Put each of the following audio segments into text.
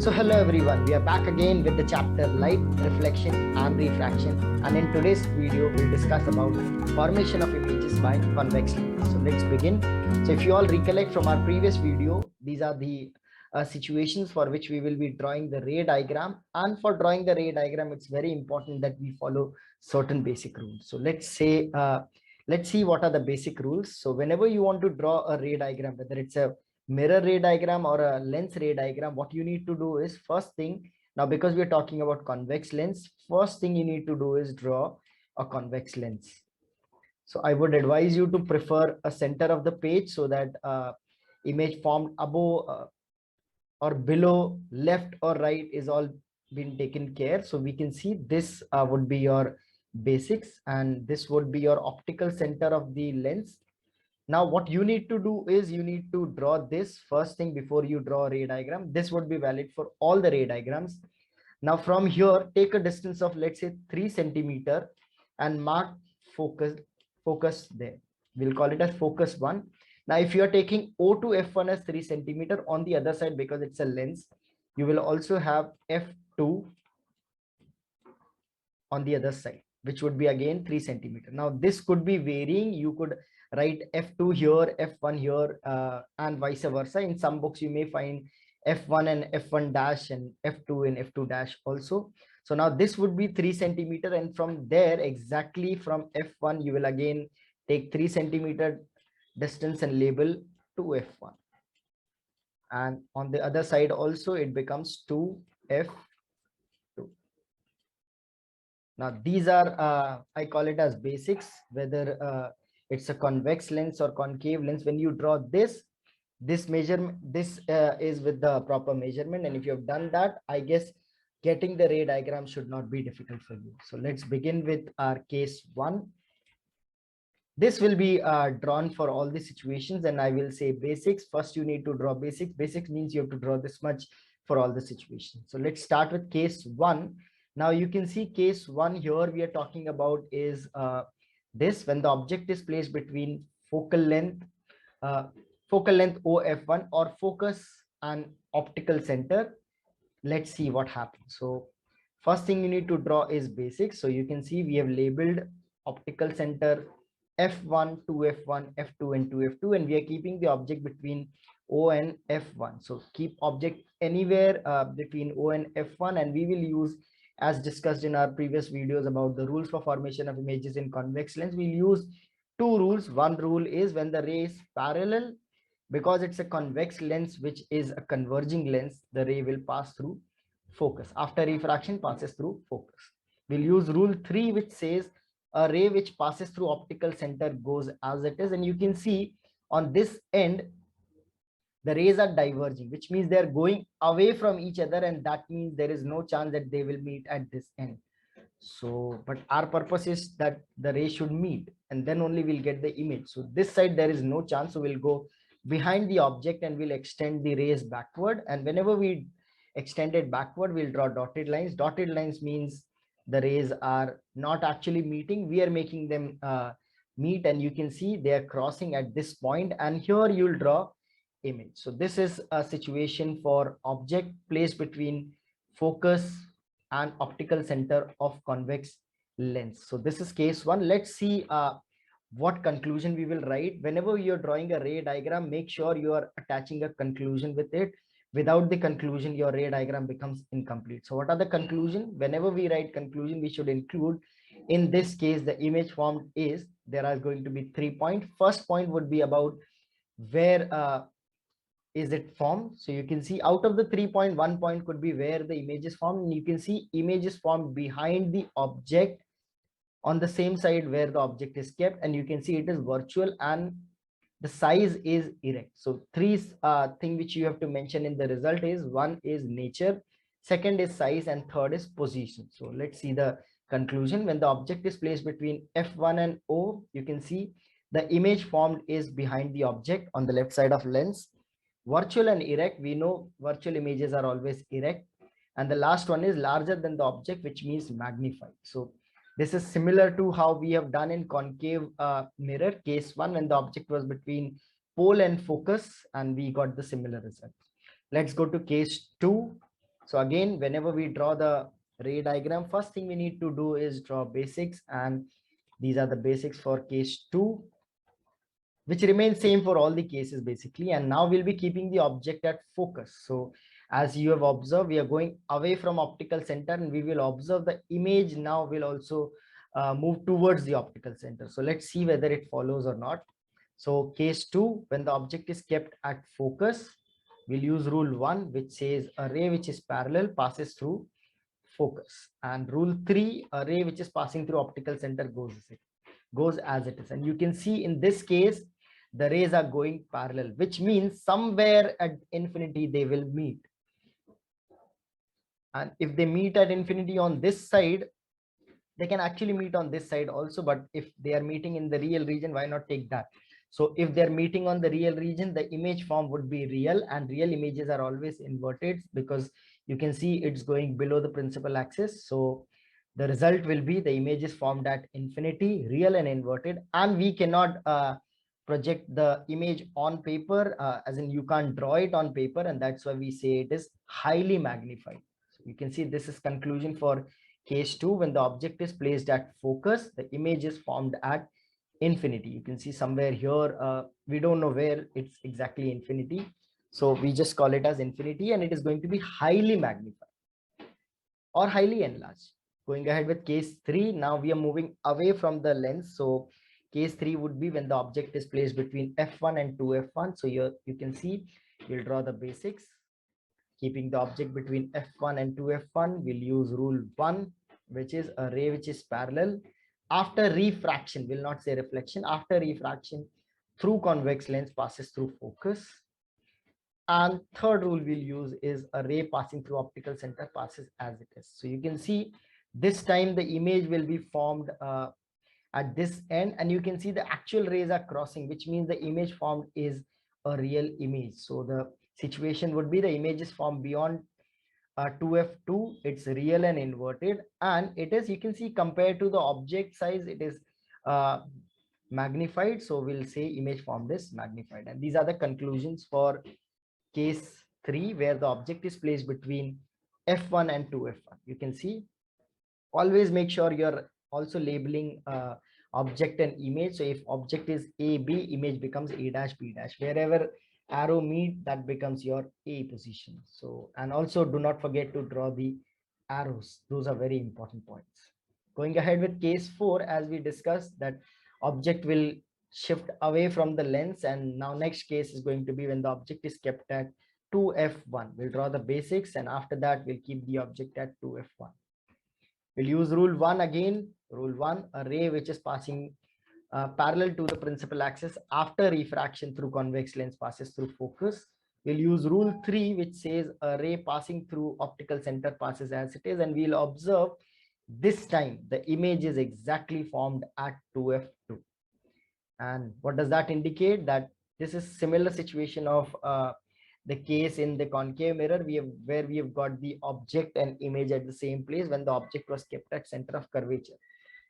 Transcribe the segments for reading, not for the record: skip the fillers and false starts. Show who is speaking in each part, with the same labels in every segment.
Speaker 1: So hello everyone, we are back again with the chapter Light, Reflection and Refraction, and in today's video we'll discuss about formation of images by convex lens. So let's begin. So if you all recollect from our previous video, these are the situations for which we will be drawing the ray diagram, and for drawing the ray diagram it's very important that we follow certain basic rules. So let's see what are the basic rules. So whenever you want to draw a ray diagram, whether it's a mirror ray diagram or a lens ray diagram, what you need to do is, first thing, now because we're talking about convex lens, first thing you need to do is draw a convex lens. So I would advise you to prefer a center of the page so that image formed above or below, left or right is all been taken care. So we can see this would be your basics, and this would be your optical center of the lens. Now what you need to do is you need to draw this first thing before you draw a ray diagram. This would be valid for all the ray diagrams. Now from here, take a distance of, let's say, 3 centimeter and mark focus there. We'll call it as focus 1. Now if you are taking O to F1 as 3 centimeter, on the other side, because it's a lens, you will also have F2 on the other side, which would be again 3 centimeter. Now this could be varying. You could write F2 here, F1 here, and vice versa. In some books you may find F1 and F1 dash and F2 and F2 dash also. So now this would be 3 centimeter, and from there, exactly from F1, you will again take 3 centimeter distance and label to F1. And on the other side also it becomes 2F. Now these are I call it as basics, whether it's a convex lens or concave lens. When you draw this measurement, this is with the proper measurement, and if you have done that, I guess getting the ray diagram should not be difficult for you. So let's begin with our case 1. This will be drawn for all the situations, and I will say basics. First you need to draw basics. Basics means you have to draw this much for all the situations. So let's start with case 1. Now you can see case 1 here we are talking about is this: when the object is placed between focal length OF1 or focus and optical center. Let's see what happens. So first thing you need to draw is basics. So you can see we have labeled optical center F1, 2F1, F2 and 2F2, and we are keeping the object between O and F1. So keep object anywhere between O and F1, and we will use, as discussed in our previous videos about the rules for formation of images in convex lens, we'll use 2 rules. One rule is when the ray is parallel, because it's a convex lens which is a converging lens, the ray will pass through focus. After refraction, passes through focus. We'll use rule 3, which says a ray which passes through optical center goes as it is, and you can see on this end the rays are diverging, which means they're going away from each other, and that means there is no chance that they will meet at this end. So but our purpose is that the ray should meet, and then only we'll get the image. So this side there is no chance, so we'll go behind the object and we'll extend the rays backward, and whenever we extend it backward, we'll draw dotted lines. Dotted lines means the rays are not actually meeting, we are making them meet, and you can see they are crossing at this point, and here you'll draw image. So this is a situation for object placed between focus and optical center of convex lens. So this is case 1. Let's see what conclusion we will write. Whenever you're drawing a ray diagram, make sure you are attaching a conclusion with it. Without the conclusion, your ray diagram becomes incomplete. So what are the conclusion? Whenever we write conclusion, we should include, in this case, the image formed is, there are going to be 3 points. First point would be about where is it formed. So you can see out of the 3 point, 1 point could be where the image is formed, and you can see image is formed behind the object on the same side where the object is kept, and you can see it is virtual and the size is erect. So 3 thing which you have to mention in the result is, 1 is nature, 2nd is size, and 3rd is position. So let's see the conclusion. When the object is placed between F1 and O, you can see the image formed is behind the object on the left side of lens. Virtual and erect, we know virtual images are always erect, and the last one is larger than the object, which means magnified. So this is similar to how we have done in concave mirror, case 1, when the object was between pole and focus, and we got the similar result. Let's go to case 2. So again, whenever we draw the ray diagram, first thing we need to do is draw basics, and these are the basics for case 2, which remains same for all the cases basically. And now we'll be keeping the object at focus. So as you have observed, we are going away from optical center, and we will observe the image now will also move towards the optical center. So let's see whether it follows or not. So case 2, when the object is kept at focus, we'll use rule 1, which says a ray which is parallel passes through focus, and rule 3, a ray which is passing through optical center goes as it is. And you can see in this case the rays are going parallel, which means somewhere at infinity they will meet. And if they meet at infinity on this side, they can actually meet on this side also. But if they are meeting in the real region, why not take that? So if they're meeting on the real region, the image form would be real, and real images are always inverted because you can see it's going below the principal axis. So the result will be the image is formed at infinity, real and inverted, and we cannot project the image on paper, as in you can't draw it on paper, and that's why we say it is highly magnified. So you can see this is conclusion for case 2. When the object is placed at focus, the image is formed at infinity. You can see somewhere here, we don't know where it's exactly infinity, so we just call it as infinity, and it is going to be highly magnified or highly enlarged. Going ahead with case 3, now we are moving away from the lens. So case 3 would be when the object is placed between f1 and 2f1. So here you can see we'll draw the basics. Keeping the object between f1 and 2f1, we'll use rule 1, which is a ray which is parallel after refraction, will not say reflection, after refraction through convex lens passes through focus. And third rule we'll use is a ray passing through optical center passes as it is. So you can see this time the image will be formed at this end, and you can see the actual rays are crossing, which means the image formed is a real image. So the situation would be the image is formed beyond 2f2, it's real and inverted, and it is, you can see, compared to the object size, it is magnified. So we'll say image formed is magnified. And these are the conclusions for case 3, where the object is placed between f1 and 2f1. You can see, always make sure you're also labeling object and image. So if object is a b, image becomes a dash b dash. Wherever arrow meet, that becomes your a position. So, and also do not forget to draw the arrows. Those are very important points. Going ahead with case 4, as we discussed, that object will shift away from the lens, and now next case is going to be when the object is kept at 2f1. We'll draw the basics, and after that we'll keep the object at 2f1. We'll use rule 1 again. Rule 1, a ray which is passing parallel to the principal axis after refraction through convex lens passes through focus. We'll use rule 3, which says a ray passing through optical center passes as it is, and we'll observe this time the image is exactly formed at 2f2. And what does that indicate? That this is similar situation of the case in the concave mirror, where we have got the object and image at the same place when the object was kept at center of curvature.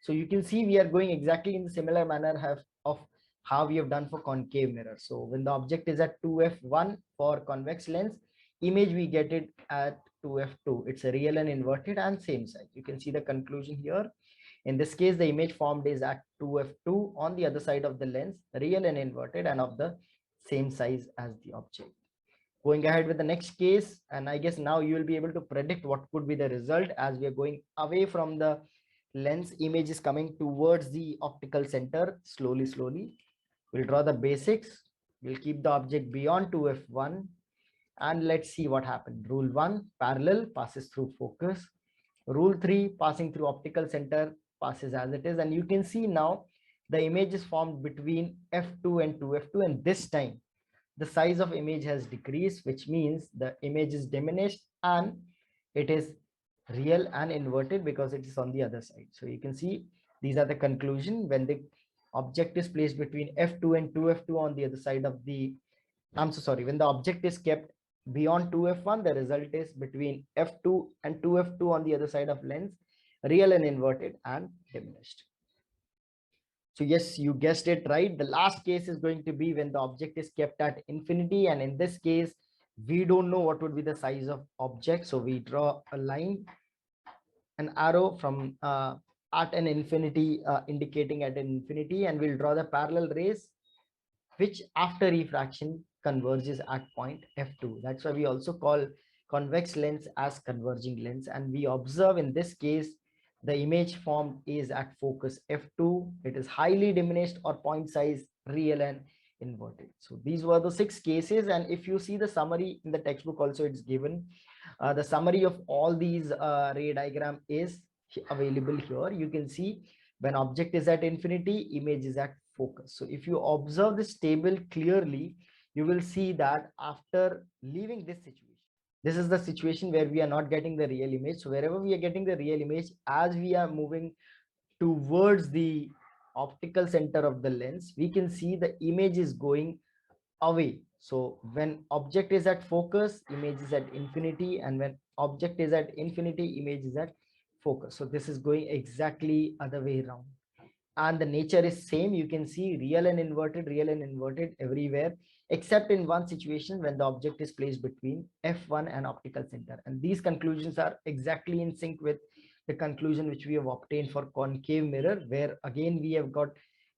Speaker 1: So you can see we are going exactly in the similar manner of how we have done for concave mirror. So when the object is at 2f1 for convex lens, image we get it at 2f2. It's a real and inverted and same size. You can see the conclusion here. In this case, the image formed is at 2f2 on the other side of the lens, real and inverted, and of the same size as the object. Going ahead with the next case, and I guess now you will be able to predict what could be the result. As we are going away from the lens, image is coming towards the optical center slowly. We'll draw the basics. We'll keep the object beyond 2f1, and let's see what happened. Rule 1, parallel passes through focus. Rule 3, passing through optical center passes as it is, and you can see now the image is formed between f2 and 2f2, and this time the size of image has decreased, which means the image is diminished and it is real and inverted because it is on the other side. So you can see these are the conclusion. When the object is placed between f2 and 2f2 on the other side of the, I'm so sorry, when the object is kept beyond 2f1, the result is between f2 and 2f2 on the other side of lens, real and inverted and diminished. So yes, you guessed it right. The last case is going to be when the object is kept at infinity, and in this case, We don't know what would be the size of object, so we draw a line, an arrow from at an infinity, indicating at an infinity, and we'll draw the parallel rays which after refraction converges at point f2. That's why we also call convex lens as converging lens, and we observe in this case the image formed is at focus f2. It is highly diminished or point size real and inverted. So these were the 6 cases, and if you see the summary in the textbook also, it's given. The summary of all these ray diagram is available here. You can see when object is at infinity, image is at focus. So if you observe this table clearly, you will see that after leaving this situation, this is the situation where we are not getting the real image. So wherever we are getting the real image, as we are moving towards the optical center of the lens, we can see the image is going away. So when object is at focus, image is at infinity, and when object is at infinity, image is at focus. So this is going exactly other way around, and the nature is same. You can see real and inverted everywhere, except in one situation when the object is placed between f1 and optical center, and these conclusions are exactly in sync with the conclusion which we have obtained for concave mirror, where again we have got,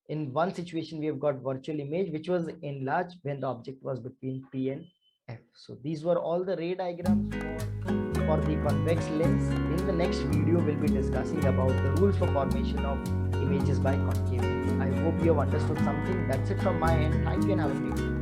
Speaker 1: in one situation we have got virtual image which was enlarged when the object was between p and f. So these were all the ray diagrams for the convex lens. In the next video we'll be discussing about the rule for formation of images by concave lens. I hope you have understood something. That's it from my end. Thank you and have a great day.